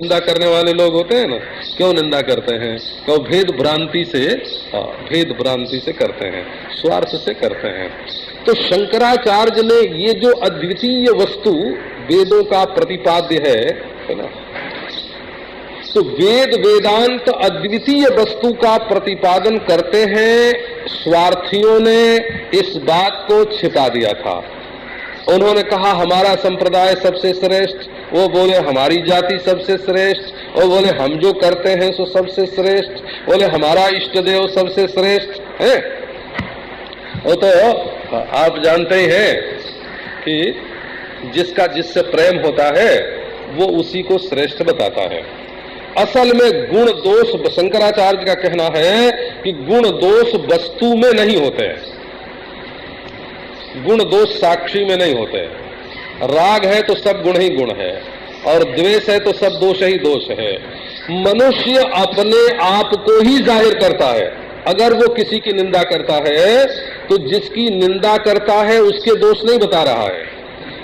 निंदा करने वाले लोग होते हैं ना, क्यों निंदा करते हैं? क्यों? भेद भ्रांति से करते हैं, स्वार्थ से करते हैं। तो शंकराचार्य ने ये जो अद्वितीय वस्तु वेदों का प्रतिपाद्य है ना, तो वेद वेदांत अद्वितीय वस्तु का प्रतिपादन करते हैं। स्वार्थियों ने इस बात को छिपा दिया था। उन्होंने कहा हमारा संप्रदाय सबसे श्रेष्ठ, वो बोले हमारी जाति सबसे श्रेष्ठ, वो बोले हम जो करते हैं सो सबसे श्रेष्ठ, बोले हमारा इष्ट देव सबसे श्रेष्ठ है। वो तो आप जानते ही हैं कि जिसका जिससे प्रेम होता है वो उसी को श्रेष्ठ बताता है। असल में गुण दोष, शंकराचार्य का कहना है कि गुण दोष वस्तु में नहीं होते हैं, गुण दोष साक्षी में नहीं होते। राग है तो सब गुण ही गुण है, और द्वेष है तो सब दोष ही दोष है। मनुष्य अपने आप को ही जाहिर करता है। अगर वो किसी की निंदा करता है तो जिसकी निंदा करता है उसके दोष नहीं बता रहा है,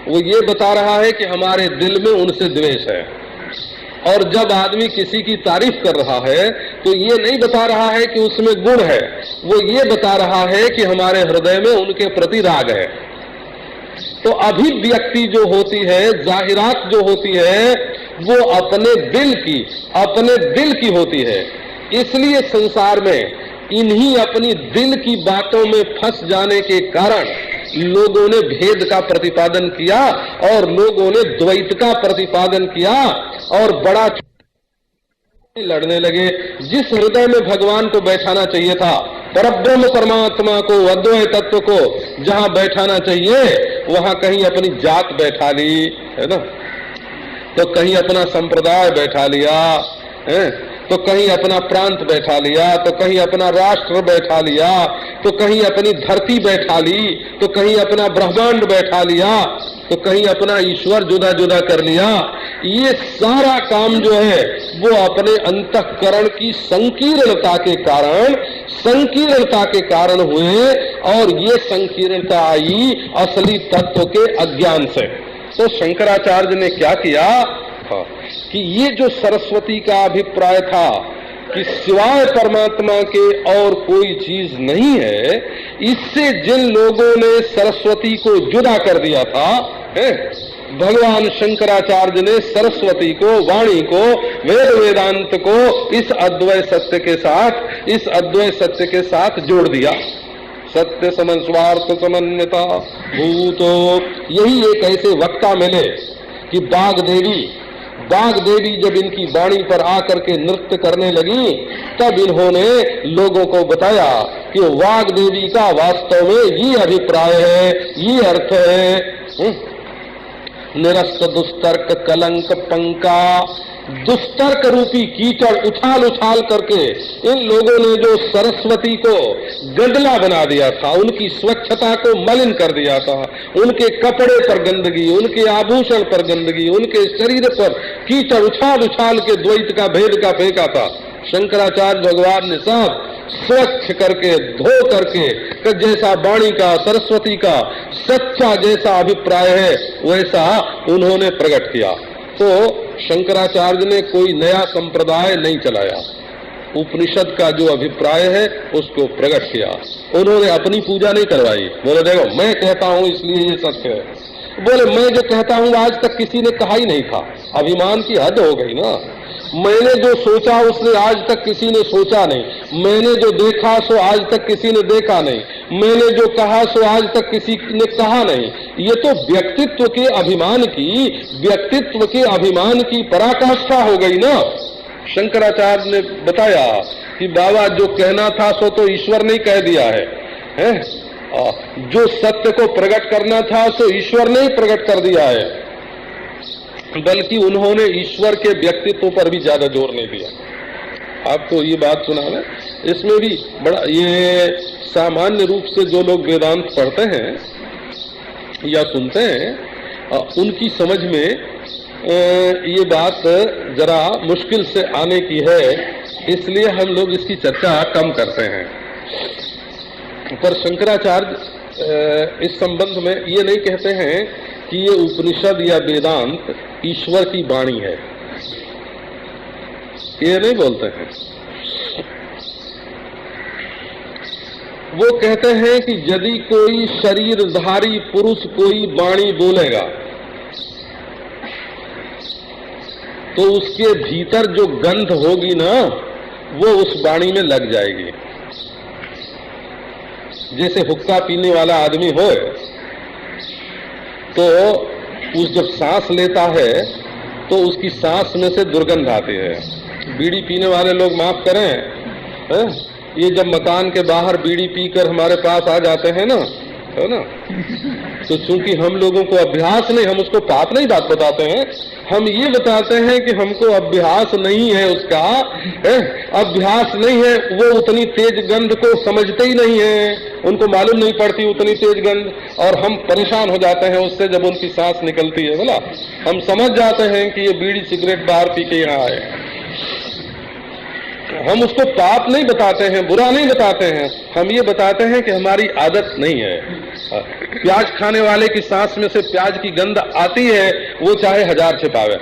वो ये बता रहा है कि हमारे दिल में उनसे द्वेष है। और जब आदमी किसी की तारीफ कर रहा है तो ये नहीं बता रहा है कि उसमें गुण है, वो ये बता रहा है कि हमारे हृदय में उनके प्रति राग है। तो अभिव्यक्ति जो होती है, जाहिरात जो होती है, वो अपने दिल की होती है। इसलिए संसार में इन्हीं अपनी दिल की बातों में फंस जाने के कारण लोगों ने भेद का प्रतिपादन किया और लोगों ने द्वैत का प्रतिपादन किया और बड़ा लड़ने लगे। जिस हृदय में भगवान को बैठाना चाहिए था, परब्रह्म परमात्मा को, अद्वैत तत्व को जहां बैठाना चाहिए, वहां कहीं अपनी जात बैठा ली है ना, तो कहीं अपना संप्रदाय बैठा लिया है, तो कहीं अपना प्रांत बैठा लिया, तो कहीं अपना राष्ट्र बैठा लिया, तो कहीं अपनी धरती बैठा ली, तो कहीं अपना ब्रह्मांड बैठा लिया, तो कहीं अपना ईश्वर जुदा जुदा कर लिया। ये सारा काम जो है वो अपने अंतःकरण की संकीर्णता के कारण हुए, और ये संकीर्णता आई असली तत्व के अज्ञान से। तो शंकराचार्य ने क्या किया कि ये जो सरस्वती का अभिप्राय था कि सिवाय परमात्मा के और कोई चीज नहीं है, इससे जिन लोगों ने सरस्वती को जुदा कर दिया था, भगवान शंकराचार्य ने सरस्वती को, वाणी को, वेद वेदांत को इस अद्वैत सत्य के साथ जोड़ दिया। सत्य समन स्वार्थ समन्विता भूतो, यही एक ऐसे वक्ता मिले कि बाग देवी जब इनकी वाणी पर आकर के नृत्य करने लगी, तब इन्होंने लोगों को बताया कि वाग देवी का वास्तव में ये अभिप्राय है, ये अर्थ है। निरस्त दुस्तर्क कलंक पंका, दुस्तर्क रूपी कीचड़ उछाल उछाल करके इन लोगों ने जो सरस्वती को गंदला बना दिया था, उनकी स्वच्छता को मलिन कर दिया था, उनके कपड़े पर गंदगी, उनके आभूषण पर गंदगी, उनके शरीर पर कीचड़ उछाल उछाल के द्वैत का भेद का फेंका था। शंकराचार्य भगवान ने सब स्वच्छ करके, धो करके, जैसा वाणी का, सरस्वती का सच्चा जैसा अभिप्राय है वैसा उन्होंने प्रकट किया। तो शंकराचार्य ने कोई नया संप्रदाय नहीं चलाया, उपनिषद का जो अभिप्राय है उसको प्रकट किया। उन्होंने अपनी पूजा नहीं करवाई, बोले देखो मैं कहता हूँ इसलिए ये सत्य है, बोले मैं जो कहता हूँ आज तक किसी ने कहा ही नहीं था। अभिमान की हद हो गई ना। मैंने जो सोचा उसने आज तक किसी ने सोचा नहीं, मैंने जो देखा सो आज तक किसी ने देखा नहीं, मैंने जो कहा सो आज तक किसी ने कहा नहीं। ये तो व्यक्तित्व के अभिमान की पराकाष्ठा हो गई ना। शंकराचार्य ने बताया कि बाबा जो कहना था सो तो ईश्वर ने कह दिया है, जो सत्य को प्रकट करना था सो ईश्वर ने ही प्रकट कर दिया है, बल्कि उन्होंने ईश्वर के व्यक्तित्व पर भी ज्यादा जोर नहीं दिया। आपको ये बात सुनाना, इसमें भी बड़ा, ये सामान्य रूप से जो लोग वेदांत पढ़ते हैं या सुनते हैं, उनकी समझ में ये बात जरा मुश्किल से आने की है, इसलिए हम लोग इसकी चर्चा कम करते हैं। पर शंकराचार्य इस संबंध में ये नहीं कहते हैं कि ये उपनिषद या वेदांत ईश्वर की वाणी है। ये नहीं बोलते हैं। वो कहते हैं कि यदि कोई शरीरधारी पुरुष कोई वाणी बोलेगा तो उसके भीतर जो गंध होगी ना वो उस वाणी में लग जाएगी। जैसे हुक्का पीने वाला आदमी हो तो उस जब सांस लेता है तो उसकी सांस में से दुर्गंध आती है। बीड़ी पीने वाले लोग माफ करें, ये जब मकान के बाहर बीड़ी पीकर हमारे पास आ जाते हैं ना, है ना, तो चूंकि हम लोगों को अभ्यास नहीं, हम उसको पाप नहीं बात बताते हैं, हम ये बताते हैं कि हमको अभ्यास नहीं है उसका, अभ्यास नहीं है, वो उतनी तेज गंध को समझते ही नहीं है, उनको मालूम नहीं पड़ती उतनी तेज गंध, और हम परेशान हो जाते हैं उससे जब उनकी सांस निकलती है। बोला हम समझ जाते हैं कि ये बीड़ी सिगरेट बाहर पी के यहाँ आए। हम उसको पाप नहीं बताते हैं, बुरा नहीं बताते हैं, हम ये बताते हैं कि हमारी आदत नहीं है। प्याज खाने वाले की सांस में से प्याज की गंध आती है, वो चाहे 1000 छिपावे।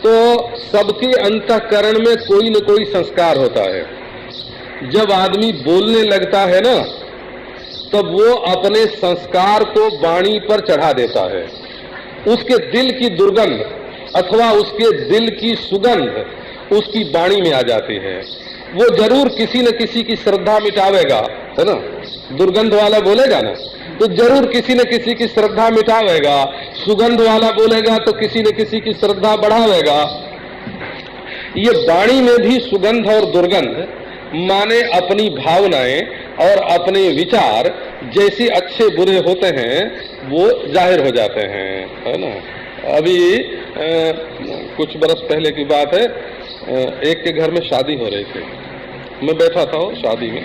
तो सबके अंतःकरण में कोई न कोई संस्कार होता है। जब आदमी बोलने लगता है ना, तब वो अपने संस्कार को वाणी पर चढ़ा देता है। उसके दिल की दुर्गंध अथवा उसके दिल की सुगंध उसकी वाणी में आ जाती है। वो जरूर किसी न किसी की श्रद्धा मिटावेगा, है ना। दुर्गंध वाला बोलेगा ना तो जरूर किसी न किसी की श्रद्धा मिटावेगा, सुगंध वाला बोलेगा तो किसी न किसी की श्रद्धा बढ़ावेगा। ये वाणी में भी सुगंध और दुर्गंध माने अपनी भावनाएं और अपने विचार जैसे अच्छे बुरे होते हैं वो जाहिर हो जाते हैं, है ना। अभी कुछ बरस पहले की बात है, एक के घर में शादी हो रही थी। मैं बैठा था शादी में,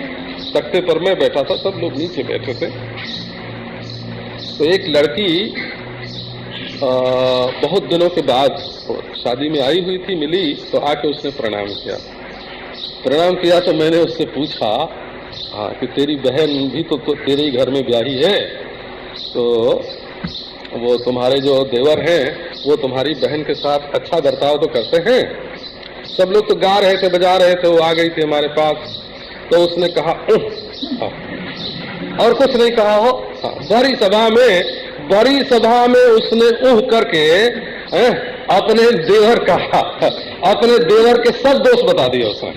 तख्ते पर मैं बैठा था, सब लोग नीचे बैठे थे। तो एक लड़की बहुत दिनों के बाद शादी में आई हुई थी, मिली तो आके उसने प्रणाम किया। प्रणाम किया तो मैंने उससे पूछा कि तेरी बहन भी तो तेरे ही घर में ब्याही है, तो वो तुम्हारे जो देवर हैं वो तुम्हारी बहन के साथ अच्छा बर्ताव तो करते हैं। सब लोग तो गा रहे थे, बजा रहे थे, वो आ गई थी हमारे पास। तो उसने कहा और कुछ नहीं कहा हो। बड़ी सभा में उसने उह करके अपने देवर कहा, अपने देवर के सब दोष बता दिए उसने।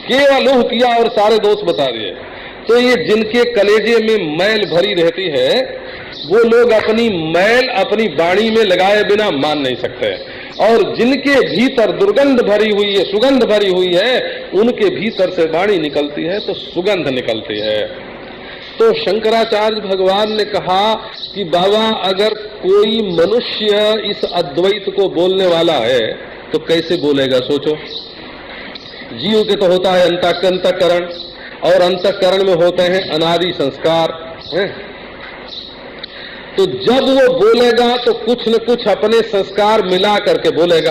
केवल उह किया और सारे दोष बता दिए। तो ये जिनके कलेजे में मैल भरी रहती है वो लोग अपनी मैल अपनी वाणी में लगाए बिना मान नहीं सकते, और जिनके भीतर दुर्गंध भरी हुई है, सुगंध भरी हुई है, उनके भीतर से वाणी निकलती है तो सुगंध निकलती है। तो शंकराचार्य भगवान ने कहा कि बाबा अगर कोई मनुष्य इस अद्वैत को बोलने वाला है तो कैसे बोलेगा, सोचो। जीव के तो होता है अंतःकरण, और अंतःकरण में होते हैं अनादि संस्कार हैं। तो जब वो बोलेगा तो कुछ न कुछ अपने संस्कार मिला करके बोलेगा।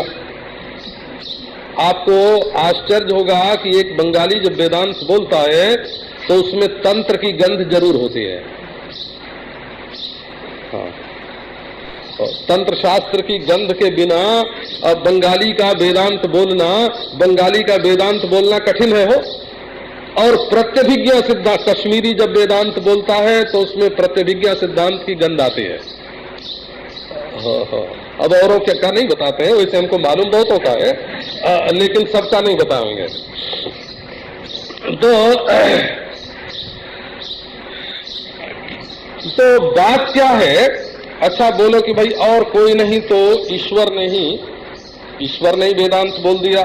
आपको आश्चर्य होगा कि एक बंगाली जब वेदांत बोलता है तो उसमें तंत्र की गंध जरूर होती है। हाँ, तंत्र शास्त्र की गंध के बिना अब बंगाली का वेदांत बोलना कठिन है हो। और प्रत्यभिज्ञा सिद्धांत, कश्मीरी जब वेदांत बोलता है तो उसमें प्रत्यभिज्ञा सिद्धांत की गंध आती है। अब औरों के का नहीं बताते हैं, वैसे हमको मालूम बहुतों का है, लेकिन सबका नहीं बताएंगे। तो बात क्या है, अच्छा बोलो कि भाई और कोई नहीं तो ईश्वर ने ही वेदांत बोल दिया।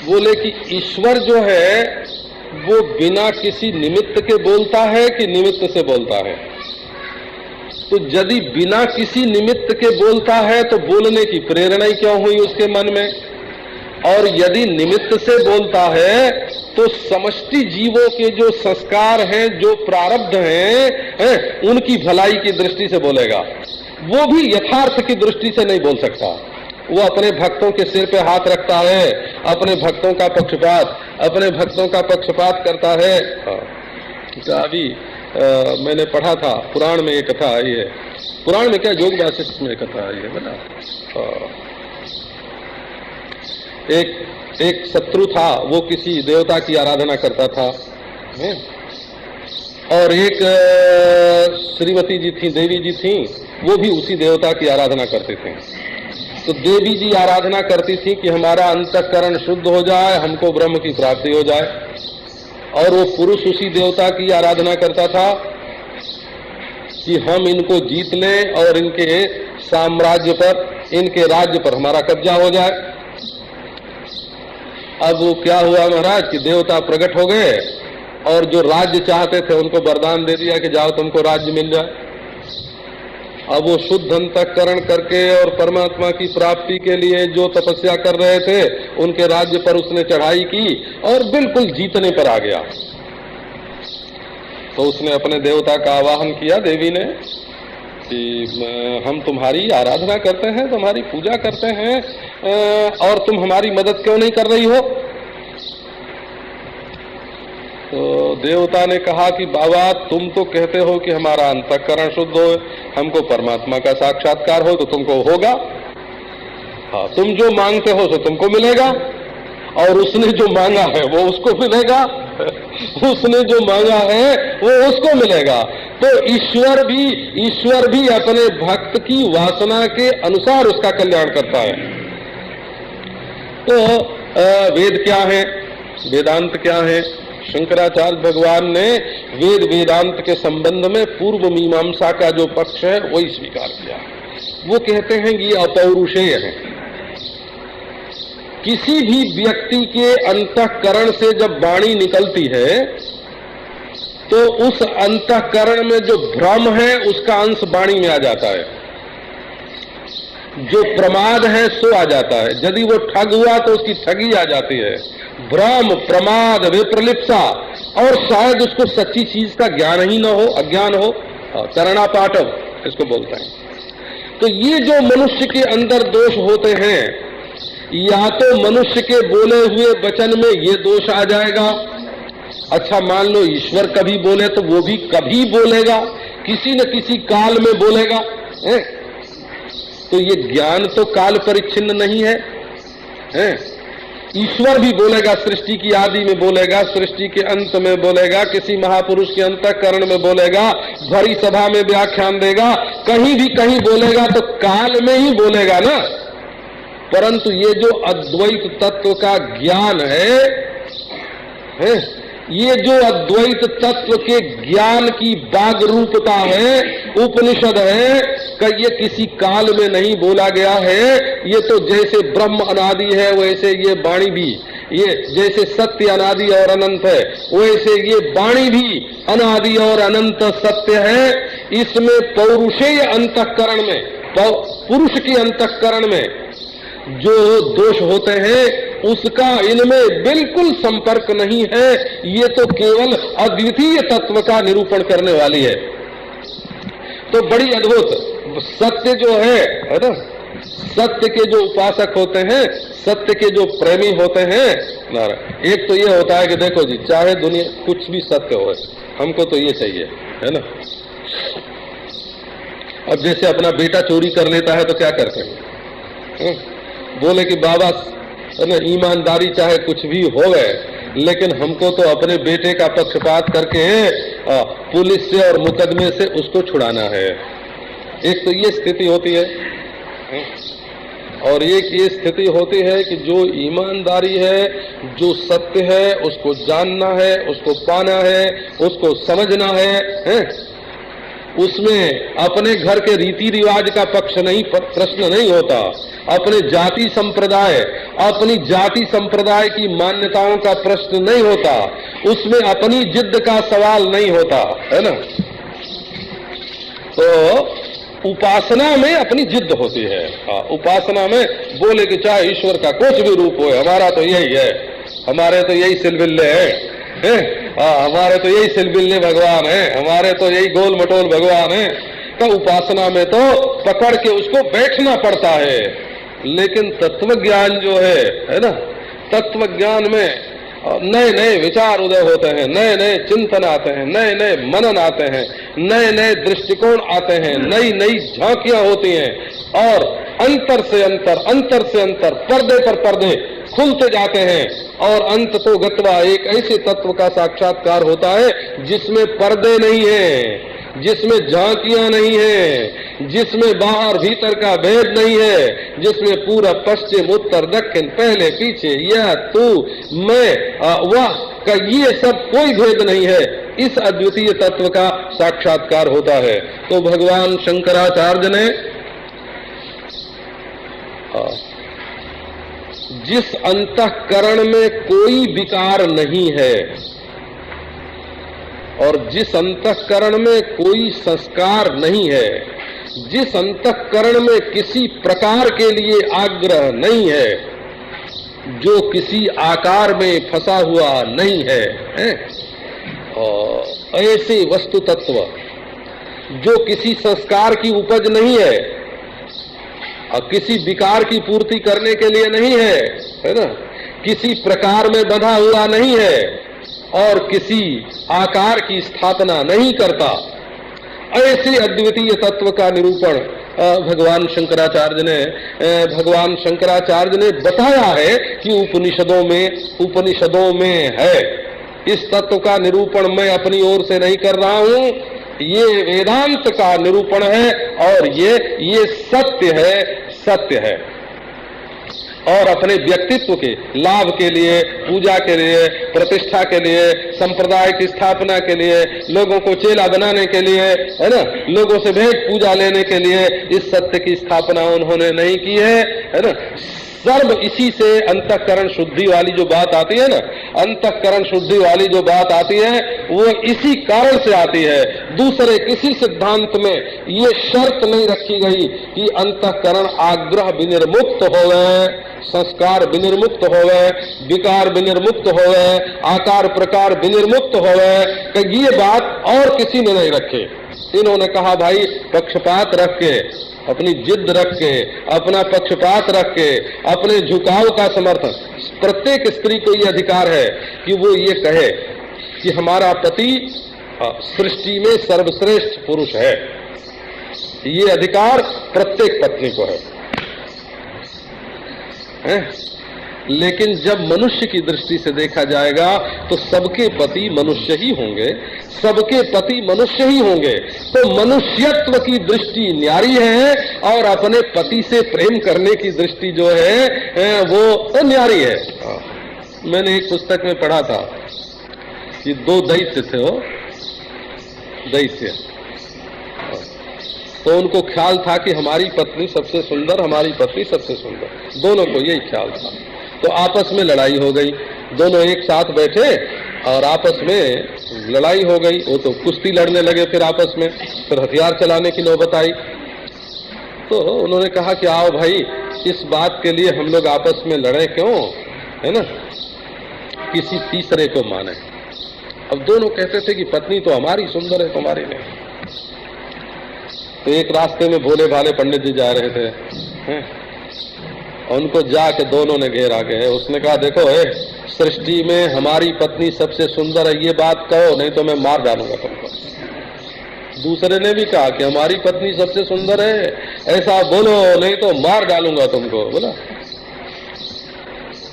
बोले कि ईश्वर जो है वो बिना किसी निमित्त के बोलता है कि निमित्त से बोलता है। तो यदि बिना किसी निमित्त के बोलता है तो बोलने की प्रेरणा ही क्यों हुई उसके मन में, और यदि निमित्त से बोलता है तो समष्टि जीवों के जो संस्कार हैं, जो प्रारब्ध हैं, उनकी भलाई की दृष्टि से बोलेगा। वो भी यथार्थ की दृष्टि से नहीं बोल सकता। वो अपने भक्तों के सिर पे हाथ रखता है, अपने भक्तों का पक्षपात करता है। तो अभी मैंने पढ़ा था, पुराण में एक कथा आई है, पुराण में क्या, योग वासिष्ठ में कथा आई है ना। एक शत्रु था, वो किसी देवता की आराधना करता था, और एक श्रीमती जी थी, देवी जी थी, वो भी उसी देवता की आराधना करते थे। तो देवी जी आराधना करती थी कि हमारा अंतःकरण शुद्ध हो जाए, हमको ब्रह्म की प्राप्ति हो जाए, और वो पुरुष उसी देवता की आराधना करता था कि हम इनको जीत लें और इनके साम्राज्य पर, इनके राज्य पर हमारा कब्जा हो जाए। अब वो क्या हुआ महाराज कि देवता प्रकट हो गए और जो राज्य चाहते थे उनको वरदान दे दिया कि जाओ तुमको राज्य मिल जाए। अब वो शुद्ध अंतःकरण करके और परमात्मा की प्राप्ति के लिए जो तपस्या कर रहे थे उनके राज्य पर उसने चढ़ाई की और बिल्कुल जीतने पर आ गया। तो उसने अपने देवता का आवाहन किया, देवी ने, कि हम तुम्हारी आराधना करते हैं, तुम्हारी पूजा करते हैं, और तुम हमारी मदद क्यों नहीं कर रही हो? तो देवता ने कहा कि बाबा तुम तो कहते हो कि हमारा अंतःकरण शुद्ध हो, हमको परमात्मा का साक्षात्कार हो, तो तुमको होगा। हाँ, तुम जो मांगते हो तो तुमको मिलेगा, और उसने जो मांगा है वो उसको मिलेगा, उसने जो मांगा है वो उसको मिलेगा। तो ईश्वर भी अपने भक्त की वासना के अनुसार उसका कल्याण करता है। तो वेद क्या है, वेदांत क्या है? शंकराचार्य भगवान ने वेद वेदांत के संबंध में पूर्व मीमांसा का जो पक्ष है वही स्वीकार किया। वो कहते हैं कि ये अपौरुषेय है। किसी भी व्यक्ति के अंतःकरण से जब वाणी निकलती है तो उस अंतःकरण में जो भ्रम है उसका अंश वाणी में आ जाता है, जो प्रमाद है सो आ जाता है। यदि वो ठग हुआ तो उसकी ठगी आ जाती है, भ्रम, प्रमाद, विप्रलिप्सा, और शायद उसको सच्ची चीज का ज्ञान ही न हो, अज्ञान हो, करना पाठव इसको बोलते हैं। तो ये जो मनुष्य के अंदर दोष होते हैं, या तो मनुष्य के बोले हुए वचन में ये दोष आ जाएगा। अच्छा, मान लो ईश्वर कभी बोले तो वो भी कभी बोलेगा, किसी न किसी काल में बोलेगा, तो ये ज्ञान तो काल परिच्छिन्न नहीं है, ईश्वर भी बोलेगा, सृष्टि की आदि में बोलेगा, सृष्टि के अंत में बोलेगा, किसी महापुरुष के अंतःकरण में बोलेगा, भरी सभा में व्याख्यान देगा, कहीं भी कहीं बोलेगा, तो काल में ही बोलेगा ना। परंतु ये जो अद्वैत तत्व का ज्ञान है, ये जो अद्वैत तत्व के ज्ञान की बाग रूपता है, उपनिषद है, कि ये किसी काल में नहीं बोला गया है। ये तो जैसे ब्रह्म अनादि है वैसे ये वाणी भी, ये जैसे सत्य अनादि और अनंत है वैसे ये वाणी भी अनादि और अनंत सत्य है। इसमें पौरुषेय अंतःकरण में, पुरुष के अंतःकरण में जो दोष होते हैं उसका इनमें बिल्कुल संपर्क नहीं है। ये तो केवल अद्वितीय तत्व का निरूपण करने वाली है। तो बड़ी अद्भुत सत्य जो है ना, सत्य के जो उपासक होते हैं, सत्य के जो प्रेमी होते हैं, एक तो ये होता है कि देखो जी, चाहे दुनिया कुछ भी सत्य हो, हमको तो ये चाहिए, है ना। अब जैसे अपना बेटा चोरी कर लेता है तो क्या करते हैं? बोले कि बाबा ईमानदारी चाहे कुछ भी होवे, लेकिन हमको तो अपने बेटे का पक्षपात करके पुलिस से और मुकदमे से उसको छुड़ाना है। एक तो ये स्थिति होती है, और एक ये स्थिति होती है कि जो ईमानदारी है, जो सत्य है, उसको जानना है, उसको पाना है, उसको समझना है, उसमें अपने घर के रीति रिवाज का पक्ष नहीं, प्रश्न नहीं होता, अपने जाति संप्रदाय, अपनी जाति संप्रदाय की मान्यताओं का प्रश्न नहीं होता, उसमें अपनी जिद्द का सवाल नहीं होता, है ना। तो उपासना में अपनी जिद्द होती है। हाँ, उपासना में बोले कि चाहे ईश्वर का कुछ भी रूप हो, हमारा तो यही है, हमारे तो यही सिलबिल्ले हैं, हमारे तो यही सिलबिल्ले भगवान है, हमारे तो यही गोल मटोल भगवान है। तो उपासना में तो पकड़ के उसको बैठना पड़ता है। लेकिन तत्व ज्ञान जो है ना, तत्व ज्ञान में नए नए विचार उदय होते हैं, नए नए चिंतन आते हैं, नए नए मनन आते हैं, नए नए दृष्टिकोण आते हैं, नई नई झांकियां होती हैं और अंतर से अंतर, अंतर से अंतर, पर्दे पर पर्दे खुलते जाते हैं और अंत तो गत्वा एक ऐसे तत्व का साक्षात्कार होता है जिसमें पर्दे नहीं है, जिसमें झांकियां नहीं है, जिसमें बाहर भीतर का भेद नहीं है, जिसमें पूरा पश्चिम उत्तर दक्षिण पहले पीछे यह तू मैं वह का ये सब कोई भेद नहीं है। इस अद्वितीय तत्व का साक्षात्कार होता है। तो भगवान शंकराचार्य ने जिस अंतःकरण में कोई विकार नहीं है और जिस अंतःकरण में कोई संस्कार नहीं है, जिस अंतःकरण में किसी प्रकार के लिए आग्रह नहीं है, जो किसी आकार में फंसा हुआ नहीं है, और ऐसे वस्तु तत्व जो किसी संस्कार की उपज नहीं है और किसी विकार की पूर्ति करने के लिए नहीं है ना, किसी प्रकार में बंधा हुआ नहीं है और किसी आकार की स्थापना नहीं करता, ऐसे अद्वितीय तत्व का निरूपण भगवान शंकराचार्य ने बताया है कि उपनिषदों में है। इस तत्व का निरूपण मैं अपनी ओर से नहीं कर रहा हूँ, ये वेदांत का निरूपण है और ये सत्य है और अपने व्यक्तित्व के लाभ के लिए, पूजा के लिए, प्रतिष्ठा के लिए, संप्रदाय की स्थापना के लिए, लोगों को चेला बनाने के लिए, है ना, लोगों से भेंट पूजा लेने के लिए इस सत्य की स्थापना उन्होंने नहीं की है ना। सर्व इसी से अंतःकरण शुद्धि वाली जो बात आती है ना, अंतःकरण शुद्धि वाली जो बात आती है वो इसी कारण से आती है। दूसरे किसी सिद्धांत में ये शर्त नहीं रखी गई कि अंतःकरण आग्रह विनिर्मुक्त हो गए, संस्कार विनिर्मुक्त हो गए, विकार विनिर्मुक्त हो गए, आकार प्रकार विनिर्मुक्त हो गए, कि ये बात और किसी ने नहीं रखे। इन्होंने कहा भाई पक्षपात रख के, अपनी जिद रख के, अपना पक्षपात रख के, अपने झुकाव का समर्थन, प्रत्येक स्त्री को ये अधिकार है कि वो ये कहे कि हमारा पति सृष्टि में सर्वश्रेष्ठ पुरुष है। ये अधिकार प्रत्येक पत्नी को है। लेकिन जब मनुष्य की दृष्टि से देखा जाएगा तो सबके पति मनुष्य ही होंगे, सबके पति मनुष्य ही होंगे। तो मनुष्यत्व की दृष्टि न्यारी है और अपने पति से प्रेम करने की दृष्टि जो है वो न्यारी है। मैंने एक पुस्तक में पढ़ा था कि दो दैत्य थे, वो दैत्य, तो उनको ख्याल था कि हमारी पत्नी सबसे सुंदर, हमारी पत्नी सबसे सुंदर, दोनों को यही ख्याल था। तो आपस में लड़ाई हो गई, दोनों एक साथ बैठे और आपस में लड़ाई हो गई। वो तो कुश्ती लड़ने लगे, फिर आपस में फिर हथियार चलाने की नौबत आई। तो उन्होंने कहा कि आओ भाई, इस बात के लिए हम लोग आपस में लड़े क्यों, है ना, किसी तीसरे को माने। अब दोनों कहते थे कि पत्नी तो हमारी सुंदर है, तुम्हारी नहीं। तो एक रास्ते में भोले भाले पंडित जी जा रहे थे, हैं? उनको जाके दोनों ने घेरा के, उसने कहा देखो सृष्टि में हमारी पत्नी सबसे सुंदर है, ये बात कहो नहीं तो मैं मार डालूंगा तुमको। दूसरे ने भी कहा कि हमारी पत्नी सबसे सुंदर है, ऐसा बोलो नहीं तो मार डालूंगा तुमको, बोला।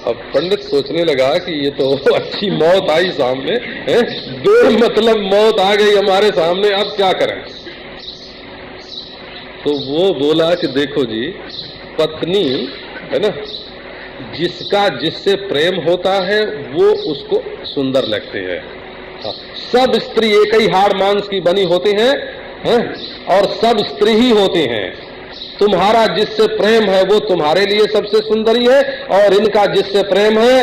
अब पंडित सोचने लगा कि ये तो अच्छी मौत आई सामने, बेमतलब मौत आ गई हमारे सामने, अब क्या करें। तो वो बोला कि देखो जी, पत्नी है ना, जिसका जिससे प्रेम होता है वो उसको सुंदर लगती है। सब स्त्री एक ही हाड़ मांस की बनी होती हैं, और सब स्त्री ही होती हैं। तुम्हारा जिससे प्रेम है वो तुम्हारे लिए सबसे सुंदरी है और इनका जिससे प्रेम है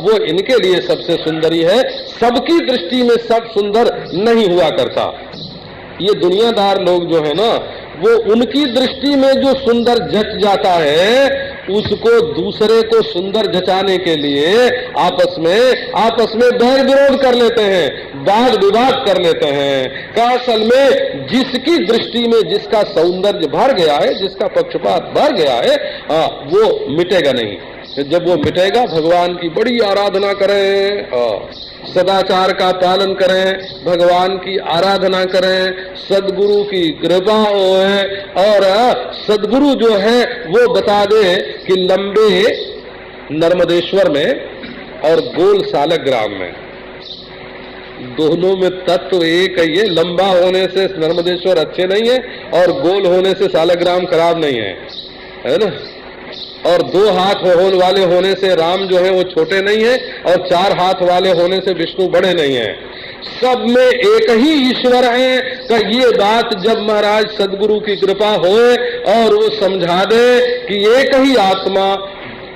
वो इनके लिए सबसे सुंदरी है। सबकी दृष्टि में सब सुंदर नहीं हुआ करता। ये दुनियादार लोग जो है ना, वो उनकी दृष्टि में जो सुंदर जच जाता है उसको दूसरे को सुंदर जचाने के लिए आपस में बैर विरोध कर लेते हैं, वाद विवाद कर लेते हैं। का असल में जिसकी दृष्टि में जिसका सौंदर्य भर गया है, जिसका पक्षपात भर गया है, वो मिटेगा नहीं। जब वो मिटेगा भगवान की बड़ी आराधना करें, सदाचार का पालन करें, भगवान की आराधना करें, सदगुरु की कृपा होए और सदगुरु जो है वो बता दे कि लंबे नर्मदेश्वर में और गोल सालग्राम में, दोनों में तत्व एक है। ये लंबा होने से नर्मदेश्वर अच्छे नहीं है और गोल होने से सालग्राम खराब नहीं है ना। और 2 हाथ वाले होने से राम जो है वो छोटे नहीं है और 4 हाथ वाले होने से विष्णु बड़े नहीं है। सब में एक ही ईश्वर है का ये बात जब महाराज सदगुरु की कृपा होए और वो समझा दे कि एक ही आत्मा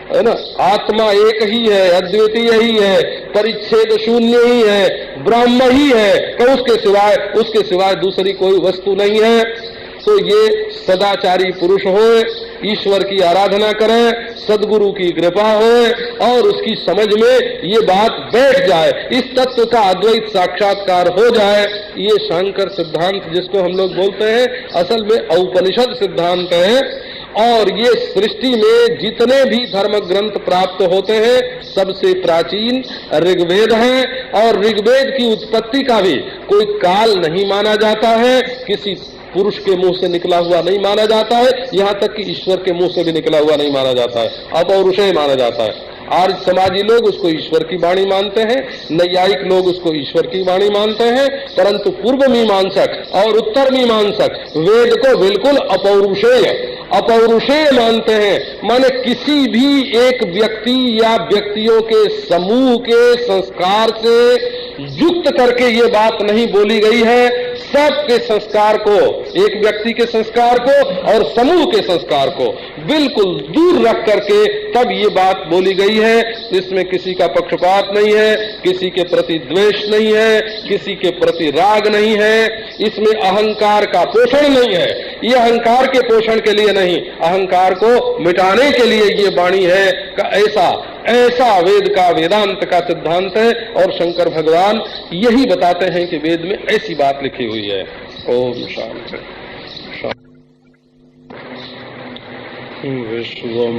है ना, आत्मा एक ही है, अद्वितीय ही है, परिच्छेद शून्य ही है, ब्रह्म ही है, तो उसके सिवाय दूसरी कोई वस्तु नहीं है। तो ये सदाचारी पुरुष होए, ईश्वर की आराधना करें, सदगुरु की कृपा होए और उसकी समझ में ये बात बैठ जाए, इस तत्व का अद्वैत साक्षात्कार हो जाए। ये शांकर सिद्धांत जिसको हम लोग बोलते हैं, असल में औपनिषद सिद्धांत है। और ये सृष्टि में जितने भी धर्म ग्रंथ प्राप्त होते हैं सबसे प्राचीन ऋग्वेद है और ऋग्वेद की उत्पत्ति का भी कोई काल नहीं माना जाता है, किसी पुरुष के मुंह से निकला हुआ नहीं माना जाता है, यहाँ तक कि ईश्वर के मुंह से भी निकला हुआ नहीं माना जाता है, अपौरुषेय माना जाता है। आर्य समाजी लोग उसको ईश्वर की वाणी मानते हैं, नैयायिक लोग उसको ईश्वर की वाणी मानते हैं, परंतु पूर्व मीमांसक और उत्तर मीमांसक वेद को बिल्कुल अपौरुषेय मानते हैं। माने किसी भी एक व्यक्ति या व्यक्तियों के समूह के संस्कार से युक्त करके ये बात नहीं बोली गई है। सबके संस्कार को, एक व्यक्ति के संस्कार को और समूह के संस्कार को बिल्कुल दूर रख करके तब ये बात बोली गई है। इसमें किसी का पक्षपात नहीं है, किसी के प्रति द्वेष नहीं है, किसी के प्रति राग नहीं है, इसमें अहंकार का पोषण नहीं है। ये अहंकार के पोषण के लिए नहीं, अहंकार को मिटाने के लिए ये वाणी है। ऐसा वेद का, वेदांत का सिद्धांत है और शंकर भगवान यही बताते हैं कि वेद में ऐसी बात लिखी हुई है। ओम शांति। विश्वम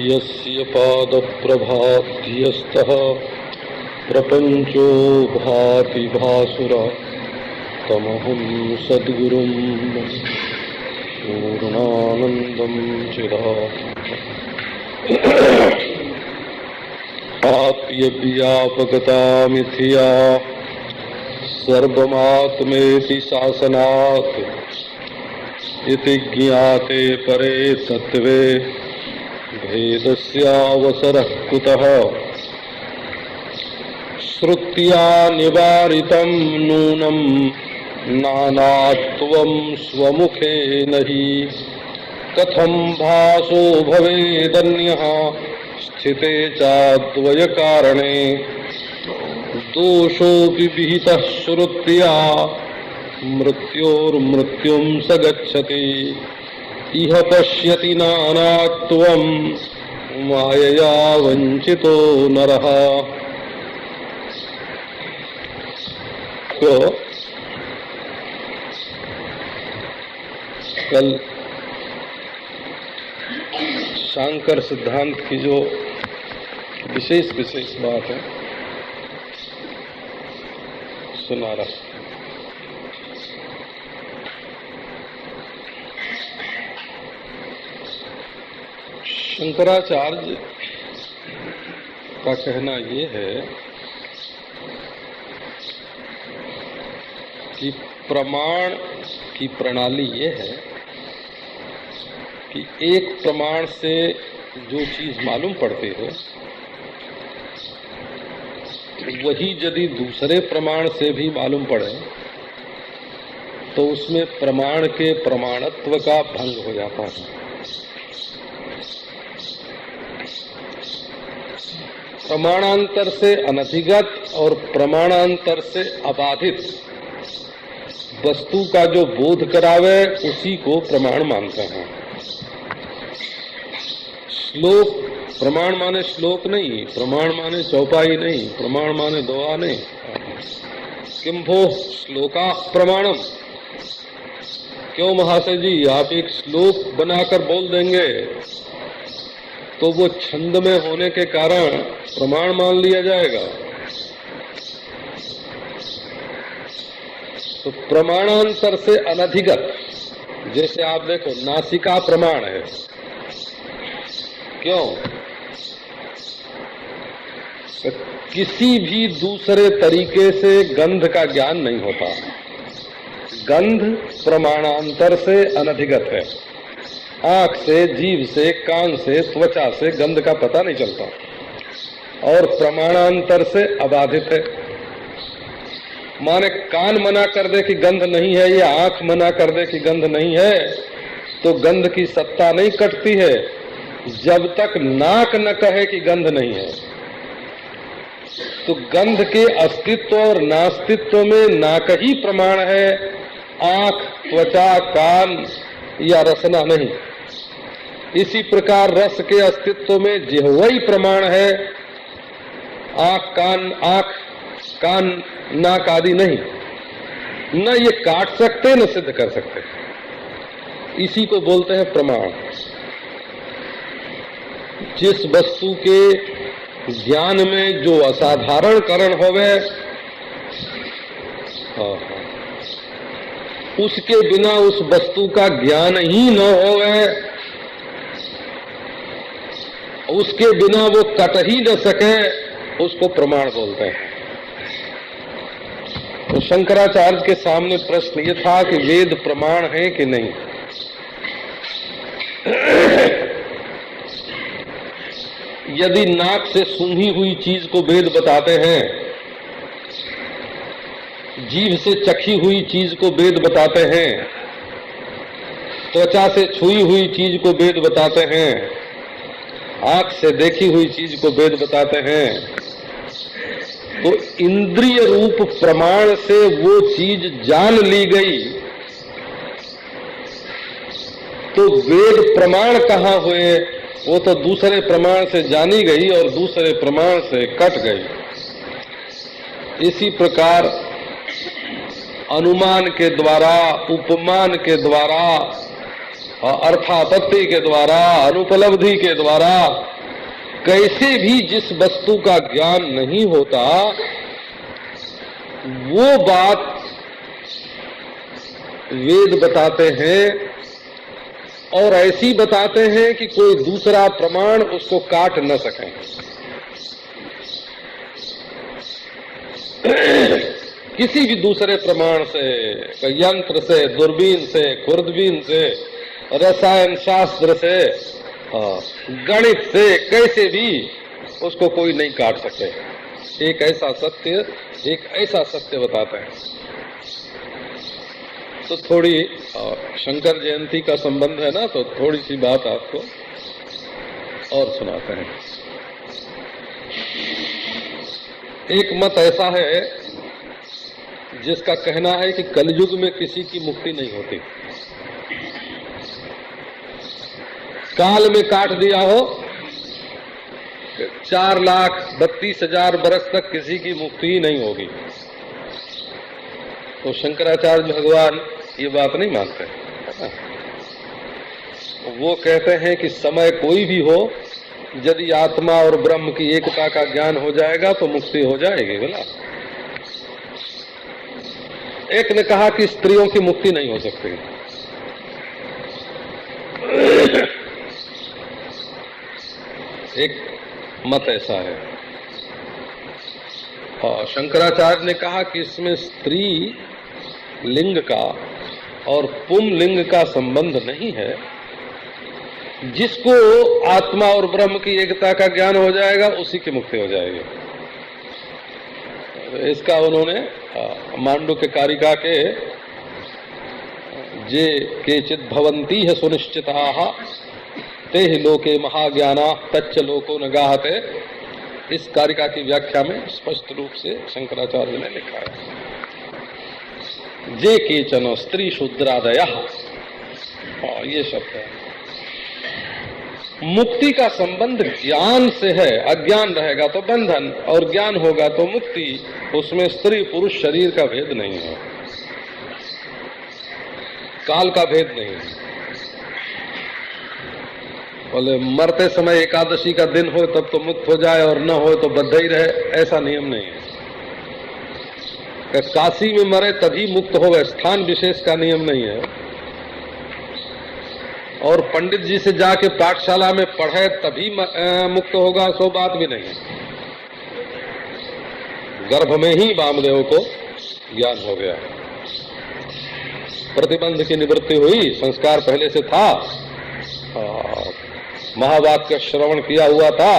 यस्य पादप्रभाध्यस्तः प्रपंचो भाति भासुरा तमहं सद्गुरुं पूर्णानन्दं आप्यव्यापकता मिथ्या सर्वमात्मेति शासनात् इति ज्ञाते परे तत्त्वे भेदस्यावसरः कुतः श्रुत्या निवारितं नूनं नानात्वं स्वमुखेन हि कथं भासो भवेदन्यः स्थिते चाद्वय कारणे दोषोऽपि विहितः श्रुत्या मृत्योर्मृत्युं स गच्छति इह पश्यति नानात्वं मायया वंचितो नरः। तो कल शांकर सिद्धांत की जो विशेष बात है सुना रहा। शंकराचार्य का कहना ये है कि प्रमाण की प्रणाली ये है कि एक प्रमाण से जो चीज मालूम पड़ती है वही यदि दूसरे प्रमाण से भी मालूम पड़े तो उसमें प्रमाण के प्रमाणत्व का भंग हो जाता है। प्रमाणांतर से अनधिगत और प्रमाणांतर से अबाधित वस्तु का जो बोध करावे उसी को प्रमाण मानते हैं। श्लोक, प्रमाण माने श्लोक नहीं, प्रमाण माने चौपाई नहीं, प्रमाण माने दोहा नहीं। किंभो श्लोका प्रमाणम, क्यों महाशय जी आप एक श्लोक बनाकर बोल देंगे तो वो छंद में होने के कारण प्रमाण मान लिया जाएगा। तो प्रमाणांतर से अनधिगत, जैसे आप देखो नासिका प्रमाण है, क्यों? तो किसी भी दूसरे तरीके से गंध का ज्ञान नहीं होता। गंध प्रमाणांतर से अनधिगत है। आंख से, जीभ से, कान से, त्वचा से गंध का पता नहीं चलता और प्रमाणांतर से अबाधित है। माने कान मना कर दे कि गंध नहीं है या आंख मना कर दे कि गंध नहीं है तो गंध की सत्ता नहीं कटती है जब तक नाक न कहे कि गंध नहीं है। तो गंध के अस्तित्व और नास्तित्व में नाक ही प्रमाण है, आंख, त्वचा, कान या रसना नहीं। इसी प्रकार रस के अस्तित्व में जिह्वा ही प्रमाण है, आंख, कान, नाक आदि नहीं। न ये काट सकते न सिद्ध कर सकते, इसी को बोलते हैं प्रमाण। जिस वस्तु के ज्ञान में जो असाधारण कारण होवे, उसके बिना उस वस्तु का ज्ञान ही न होवे, उसके बिना वो कट ही न सके, उसको प्रमाण बोलते हैं। तो शंकराचार्य के सामने प्रश्न ये था कि वेद प्रमाण है कि नहीं। यदि नाक से सूंघी हुई चीज को वेद बताते हैं, जीभ से चखी हुई चीज को वेद बताते हैं, त्वचा से छुई हुई चीज को वेद बताते हैं, आंख से देखी हुई चीज को वेद बताते हैं, तो इंद्रिय रूप प्रमाण से वो चीज जान ली गई तो वेद प्रमाण कहाँ हुए? वो तो दूसरे प्रमाण से जानी गई और दूसरे प्रमाण से कट गई। इसी प्रकार अनुमान के द्वारा, उपमान के द्वारा, अर्थापत्ति के द्वारा, अनुपलब्धि के द्वारा कैसे भी जिस वस्तु का ज्ञान नहीं होता वो बात वेद बताते हैं और ऐसी बताते हैं कि कोई दूसरा प्रमाण उसको काट न सके। किसी भी दूसरे प्रमाण से, यंत्र से, दूरबीन से, खुर्दबीन से, रसायन शास्त्र से, गणित से, कैसे भी उसको कोई नहीं काट सके। एक ऐसा सत्य बताते हैं। तो थोड़ी शंकर जयंती का संबंध है ना, तो थोड़ी सी बात आपको और सुनाते हैं। एक मत ऐसा है जिसका कहना है कि कलयुग में किसी की मुक्ति नहीं होती। काल में काट दिया हो 4,32,000 बरस तक किसी की मुक्ति ही नहीं होगी। तो शंकराचार्य भगवान ये बात नहीं मानते। वो कहते हैं कि समय कोई भी हो, यदि आत्मा और ब्रह्म की एकता का ज्ञान हो जाएगा तो मुक्ति हो जाएगी। बोला एक ने कहा कि स्त्रियों की मुक्ति नहीं हो सकती। एक मत ऐसा है। और शंकराचार्य ने कहा कि इसमें स्त्री लिंग का और पुंलिंग का संबंध नहीं है। जिसको आत्मा और ब्रह्म की एकता का ज्ञान हो जाएगा उसी की मुक्ति हो जाएगी। इसका उन्होंने मांडू के कारिका के जे केचित् भवन्ति है सुनिश्चिताः ते ही लोके महाज्ञाना तच्च लोको न गाहते। इस कारिका की व्याख्या में स्पष्ट रूप से शंकराचार्य ने लिखा है, जे केचन स्त्री शूद्रादयः, ये शब्द है। मुक्ति का संबंध ज्ञान से है। अज्ञान रहेगा तो बंधन और ज्ञान होगा तो मुक्ति। उसमें स्त्री पुरुष शरीर का भेद नहीं है, काल का भेद नहीं है। बोले मरते समय एकादशी का दिन हो तब तो मुक्त हो जाए और न हो तो बद्ध ही रहे, ऐसा नियम नहीं है। काशी में मरे तभी मुक्त हो, स्थान विशेष का नियम नहीं है। और पंडित जी से जाके पाठशाला में पढ़े तभी मुक्त होगा, सो बात भी नहीं है। गर्भ में ही वामदेव को ज्ञान हो गया, प्रतिबंध की निवृत्ति हुई, संस्कार पहले से था, महावाक्य श्रवण किया हुआ था,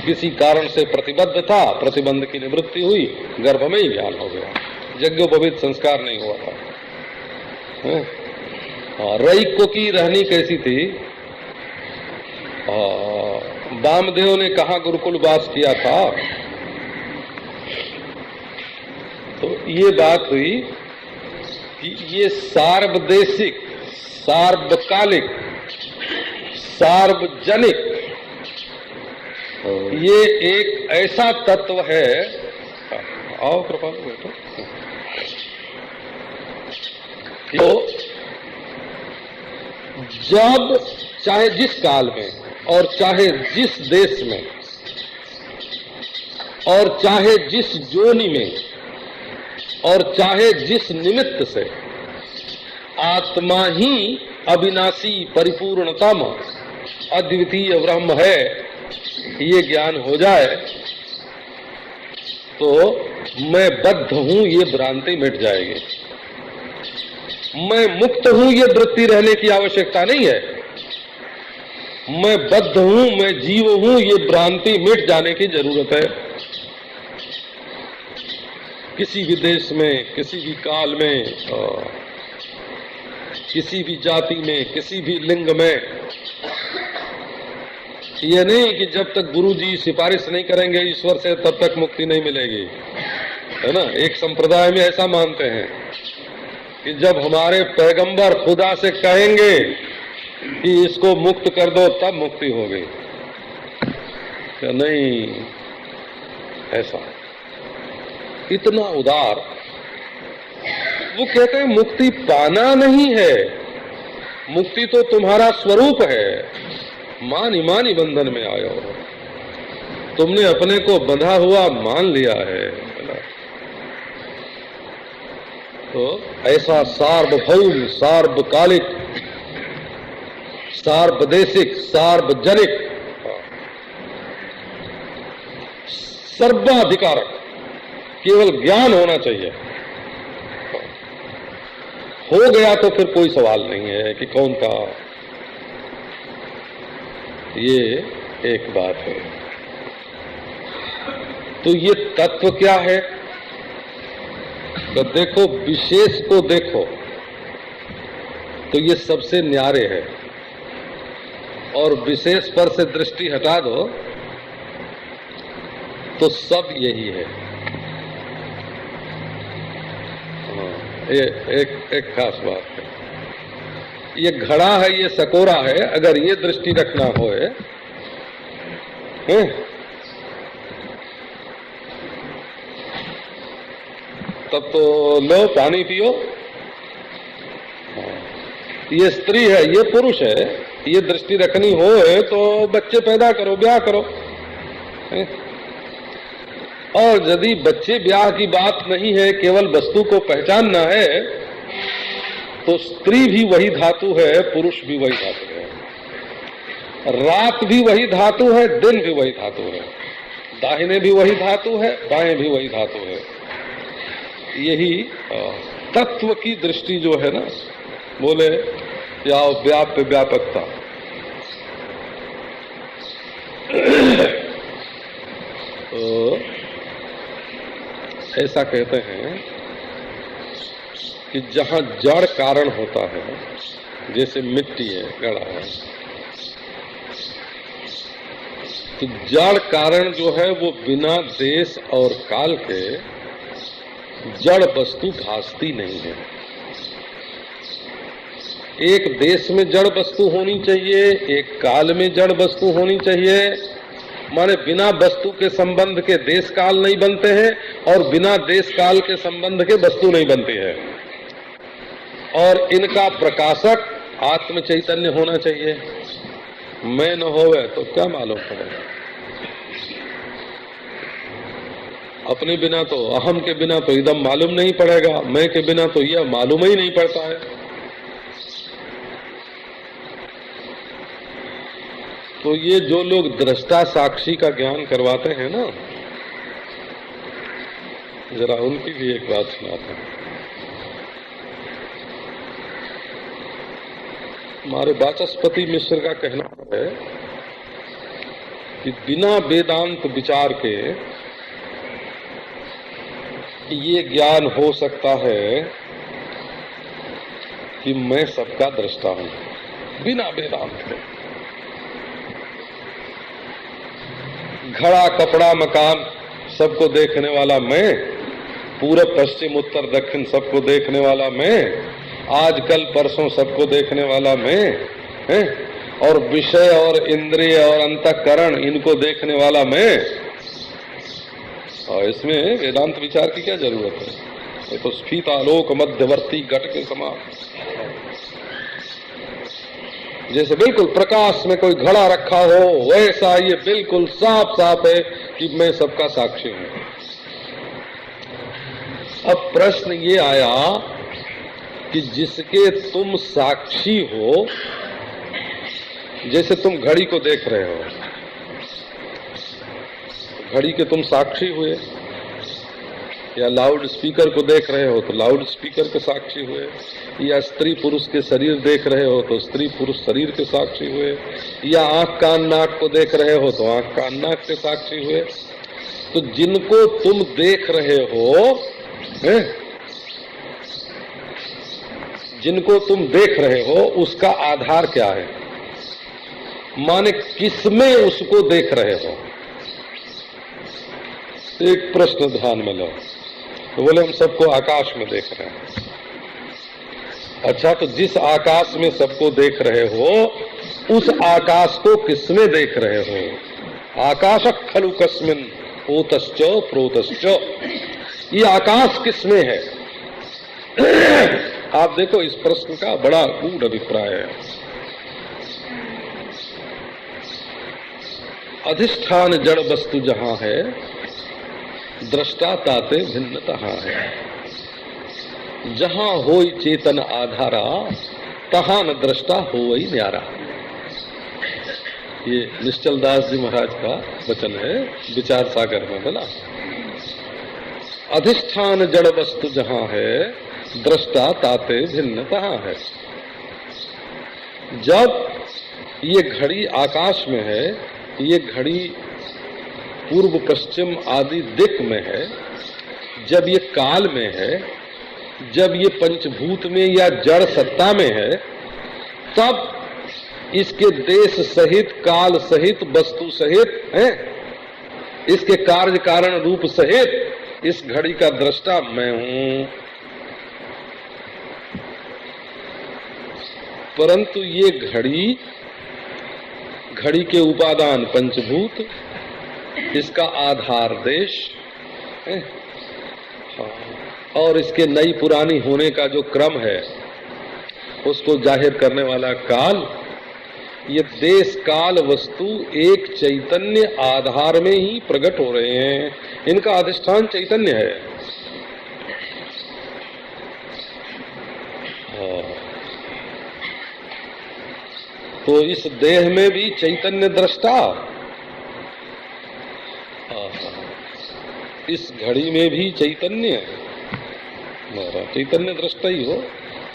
किसी कारण से प्रतिबद्ध था, प्रतिबंध की निवृत्ति हुई, गर्भ में ही ज्ञान हो गया, यज्ञोपवीत संस्कार नहीं हुआ था। रईको की रहनी कैसी थी? वामदेव ने कहा गुरुकुल वास किया था, तो ये बात हुई कि ये सार्वदेशिक, सार्वकालिक, सार्वजनिक, ये एक ऐसा तत्व है। आओ कृपा बैठो। तो जब चाहे जिस काल में और चाहे जिस देश में और चाहे जिस जोनि में और चाहे जिस निमित्त से आत्मा ही अविनाशी परिपूर्णतम अद्वितीय ब्रह्म है, ये ज्ञान हो जाए तो मैं बद्ध हूं ये भ्रांति मिट जाएगी। मैं मुक्त हूं ये वृत्ति रहने की आवश्यकता नहीं है। मैं बद्ध हूं, मैं जीव हूं, ये भ्रांति मिट जाने की जरूरत है। किसी भी देश में, किसी भी काल में, किसी भी जाति में, किसी भी लिंग में, ये नहीं कि जब तक गुरुजी सिफारिश नहीं करेंगे ईश्वर से तब तक मुक्ति नहीं मिलेगी, है ना। एक संप्रदाय में ऐसा मानते हैं कि जब हमारे पैगंबर खुदा से कहेंगे कि इसको मुक्त कर दो तब मुक्ति होगी। क्या नहीं, ऐसा इतना उदार। वो कहते हैं मुक्ति पाना नहीं है, मुक्ति तो तुम्हारा स्वरूप है। मान ईमानी बंधन में आए हो, तुमने अपने को बंधा हुआ मान लिया है। तो ऐसा सार्वभौम, सार्वकालिक, सार्वदेशिक, सार्वजनिक, सर्वाधिकारक केवल ज्ञान होना चाहिए। हो गया तो फिर कोई सवाल नहीं है कि कौन का। ये एक बात है। तो ये तत्व क्या है? तो देखो, विशेष को देखो तो ये सबसे न्यारे है, और विशेष पर से दृष्टि हटा दो तो सब यही है। ये एक खास बात है। ये घड़ा है, ये सकोरा है, अगर ये दृष्टि रखना होए, तब तो लो पानी पियो। ये स्त्री है, ये पुरुष है, ये दृष्टि रखनी होए तो बच्चे पैदा करो, ब्याह करो। और यदि बच्चे ब्याह की बात नहीं है, केवल वस्तु को पहचानना है, तो स्त्री भी वही धातु है, पुरुष भी वही धातु है, रात भी वही धातु है, दिन भी वही धातु है, दाहिने भी वही धातु है, बाएं भी वही धातु है। यही तत्व की दृष्टि जो है ना, बोले या व्याप्य व्यापकता। तो ऐसा कहते हैं कि जहां जड़ कारण होता है, जैसे मिट्टी है, गड़ा है, तो जड़ कारण जो है वो बिना देश और काल के जड़ वस्तु भासती नहीं है। एक देश में जड़ वस्तु होनी चाहिए, एक काल में जड़ वस्तु होनी चाहिए। माने बिना वस्तु के संबंध के देश काल नहीं बनते हैं और बिना देश काल के संबंध के वस्तु नहीं बनती है। और इनका प्रकाशक आत्म चैतन्य होना चाहिए। मैं न होवे तो क्या मालूम पड़ेगा। अपने बिना तो, अहम के बिना तो इदम मालूम नहीं पड़ेगा, मैं के बिना तो यह मालूम ही नहीं पड़ता है। तो ये जो लोग दृष्टा साक्षी का ज्ञान करवाते हैं ना, जरा उनकी भी एक बात सुनाते हैं। हमारे वाचस्पति मिश्र का कहना है कि बिना वेदांत विचार के ये ज्ञान हो सकता है कि मैं सबका दृष्टा हूं, बिना वेदांत के। घड़ा कपड़ा मकान सबको देखने वाला मैं, पूरब पश्चिम उत्तर दक्षिण सबको देखने वाला मैं, आजकल परसों सबको देखने वाला मैं है, और विषय और इंद्रिय और अंतःकरण इनको देखने वाला मैं। और इसमें वेदांत विचार की क्या जरूरत है? ये तो स्फीत आलोक मध्यवर्ती घट के समान, जैसे बिल्कुल प्रकाश में कोई घड़ा रखा हो, वैसा ये बिल्कुल साफ साफ है कि मैं सबका साक्षी हूं। अब प्रश्न ये आया कि जिसके तुम साक्षी हो, जैसे तुम घड़ी को देख रहे हो, घड़ी के तुम साक्षी हुए, या लाउड स्पीकर को देख रहे हो तो लाउड स्पीकर के साक्षी हुए, या स्त्री पुरुष के शरीर देख रहे हो तो स्त्री पुरुष शरीर के साक्षी हुए, या आंख कान नाक को देख रहे हो तो आंख कान नाक के साक्षी हुए। तो जिनको तुम देख रहे हो, जिनको तुम देख रहे हो उसका आधार क्या है? माने किसमें उसको देख रहे हो? एक प्रश्न ध्यान में लो। तो बोले हम सबको आकाश में देख रहे हैं। अच्छा, तो जिस आकाश में सबको देख रहे हो उस आकाश को किसमें देख रहे हो? आकाश खलु कस्मिन ओतश्च प्रोतश्च, ये आकाश किसमें है? आप देखो, इस प्रश्न का बड़ा गूढ़ अभिप्राय है। अधिष्ठान जड़ वस्तु जहां है, दृष्टा ताते भिन्नता है। जहां होई चेतन आधारा, तहां न दृष्टा होई न्यारा। ये निश्चल दास जी महाराज का वचन है, विचार सागर में बोला। अधिष्ठान जड़ वस्तु जहां है, दृष्टा ताते भिन्नता है। जब ये घड़ी आकाश में है, ये घड़ी पूर्व पश्चिम आदि दिक में है, जब ये काल में है, जब ये पंचभूत में या जड़ सत्ता में है, तब इसके देश सहित, काल सहित, वस्तु सहित है, इसके कार्य कारण रूप सहित इस घड़ी का दृष्टा मैं हूं। परंतु ये घड़ी के उपादान पंचभूत, इसका आधार देश है, और इसके नई पुरानी होने का जो क्रम है उसको जाहिर करने वाला काल, ये देश काल वस्तु एक चैतन्य आधार में ही प्रकट हो रहे हैं। इनका अधिष्ठान चैतन्य है। तो इस देह में भी चैतन्य दृष्टा, इस घड़ी में भी चैतन्य, चैतन्य दृष्टा ही हो।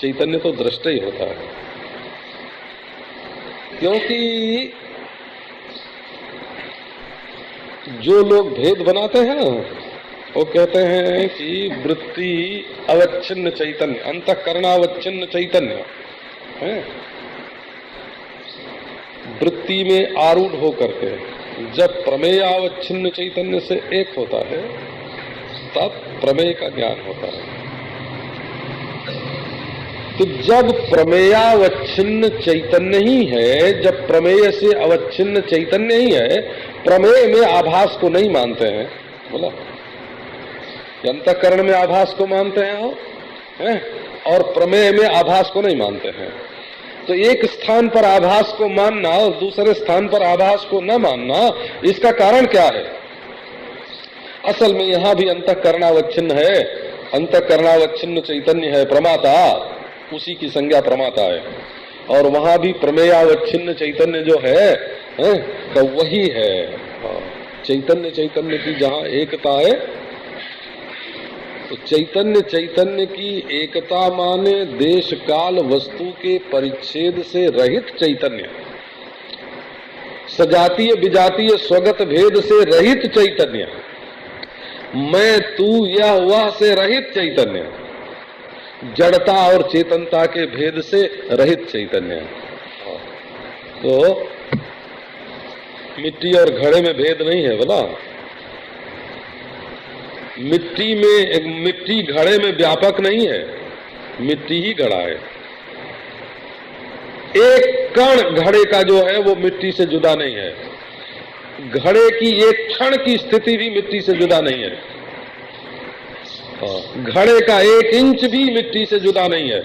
चैतन्य तो दृष्टा ही होता है, क्योंकि जो लोग भेद बनाते हैं ना, वो कहते हैं कि वृत्ति अवच्छिन्न चैतन्य, अंतःकरणावच्छिन्न चैतन्य है, वृत्ति में आरूढ़ होकर के जब प्रमेयावच्छिन्न चैतन्य से एक होता है तब प्रमेय का ज्ञान होता है। तो जब प्रमेयावच्छिन्न चैतन्य ही है, जब प्रमेय से अवच्छिन्न चैतन्य ही है, प्रमेय में आभास को नहीं मानते हैं, बोला अंतःकरण में आभास को मानते हैं और प्रमेय में आभास को नहीं मानते हैं। तो एक स्थान पर आभास को मानना और दूसरे स्थान पर आभास को न मानना, इसका कारण क्या है? असल में यहां भी अंतःकरणावच्छिन्न है, अंतःकरणावच्छिन्न चैतन्य है प्रमाता, उसी की संज्ञा प्रमाता है, और वहां भी प्रमेयावच्छिन्न चैतन्य जो है तो वही है। चैतन्य चैतन्य की जहां एकता है, तो चैतन्य चैतन्य की एकता माने देश काल वस्तु के परिच्छेद से रहित चैतन्य, सजातीय विजातीय स्वगत भेद से रहित चैतन्य, मैं तू यह वह से रहित चैतन्य, जड़ता और चेतनता के भेद से रहित चैतन्य। तो मिट्टी और घड़े में भेद नहीं है बोला। मिट्टी में, मिट्टी घड़े में व्यापक नहीं है, मिट्टी ही घड़ा है। एक कण घड़े का जो है वो मिट्टी से जुदा नहीं है, घड़े की एक क्षण की स्थिति भी मिट्टी से जुदा नहीं है, घड़े का 1 इंच भी मिट्टी से जुदा नहीं है।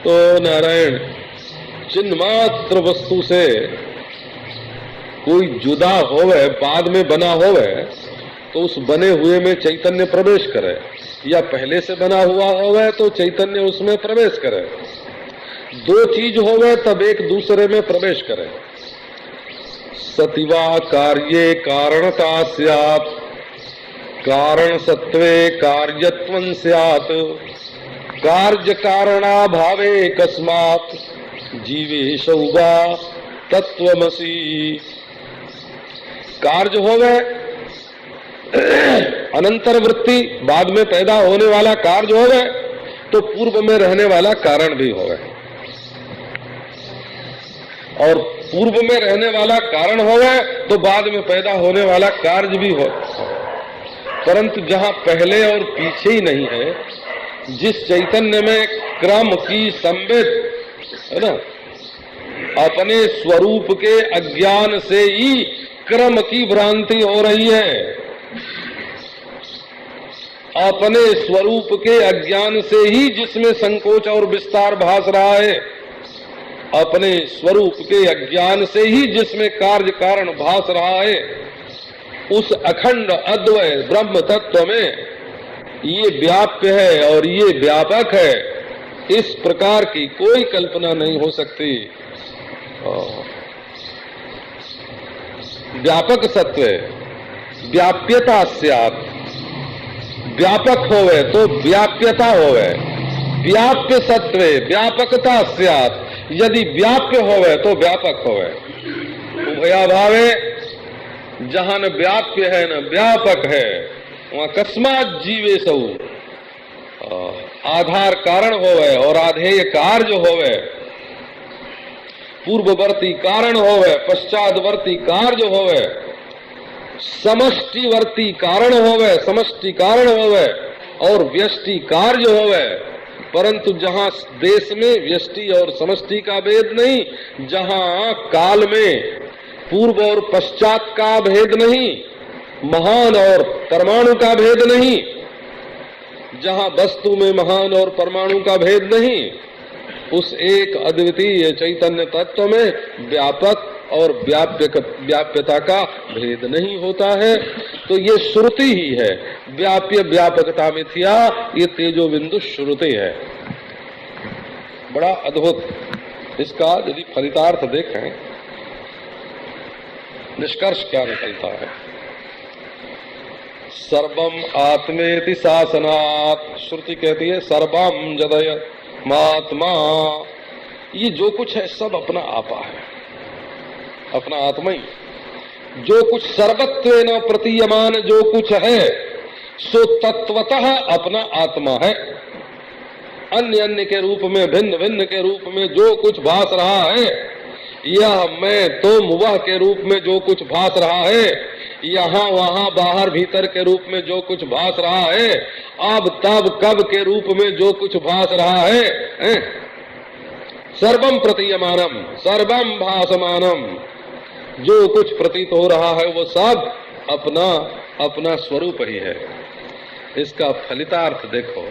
तो नारायण, चिन्मात्र वस्तु से कोई जुदा होवे, बाद में बना होवे, तो उस बने हुए में चैतन्य प्रवेश करे, या पहले से बना हुआ होवे तो चैतन्य उसमें प्रवेश करे। 2 चीज होवे तब एक दूसरे में प्रवेश करे। सतिवा कार्ये कारणता स्यात्, कारण सत्वे कार्यत्वं स्यात्, कार्य कारणाभावे कस्मात् जीवेशौ वा तत्त्वमसि। कार्य हो गए अनंतर वृत्ति, बाद में पैदा होने वाला कार्य हो गए, तो पूर्व में रहने वाला कारण भी हो गए, और पूर्व में रहने वाला कारण हो गए तो बाद में पैदा होने वाला कार्य भी हो। परंतु जहां पहले और पीछे ही नहीं है, जिस चैतन्य में क्रम की संवेद है ना, अपने स्वरूप के अज्ञान से ही क्रम की भ्रांति हो रही है, अपने स्वरूप के अज्ञान से ही जिसमें संकोच और विस्तार भास रहा है, अपने स्वरूप के अज्ञान से ही जिसमें कार्य कारण भास रहा है, उस अखंड अद्वय ब्रह्म तत्व में ये व्याप्य है और ये व्यापक है, इस प्रकार की कोई कल्पना नहीं हो सकती। व्यापक सत्व, व्याप्यता स्यात्, व्यापक होवे तो व्याप्यता होवे, व्याप्य सत्व व्यापकता स्यात्, यदि व्याप्य होवे तो व्यापक होवे। उभयाभावे, जहां न व्याप्य है न व्यापक है, वहां कस्मात् जीवेशौ, आधार कारण होवे और आधेय कार्य होवे, पूर्ववर्ती कारण होवे पश्चातवर्ती कार्य होवे, समष्टिवर्ती कारण होवे समष्टि कारण होवे, और व्यष्टि कार्य होवे। परंतु जहां देश में व्यष्टि और समष्टि का भेद नहीं, जहां काल में पूर्व और पश्चात का भेद नहीं, महान और परमाणु का भेद नहीं, जहां वस्तु में महान और परमाणु का भेद नहीं, उस एक अद्वितीय चैतन्य तत्व में व्यापक और व्याप्यता का भेद नहीं होता है। तो ये श्रुति ही है, व्याप्य व्यापकता मिथ्या, ये तेजो बिंदु श्रुति है। बड़ा अद्भुत इसका यदि फलितार्थ देखें, निष्कर्ष क्या निकलता है? सर्वम आत्मेति शासनात्, श्रुति कहती है सर्वम जदय महात्मा, ये जो कुछ है सब अपना आपा है, अपना आत्मा ही। जो कुछ सर्वत्वेन प्रतीयमान जो कुछ है सो तत्वतः अपना आत्मा है। अन्य अन्य के रूप में, भिन्न भिन्न के रूप में जो कुछ भास रहा है, यह मैं तुम वह के रूप में जो कुछ भास रहा है, यहाँ वहाँ बाहर भीतर के रूप में जो कुछ भास रहा है, अब तब कब के रूप में जो कुछ भास रहा है, सर्वम प्रतीयमानम सर्वम भासमानम, जो कुछ प्रतीत हो रहा है वो सब अपना अपना स्वरूप ही है। इसका फलितार्थ देखो।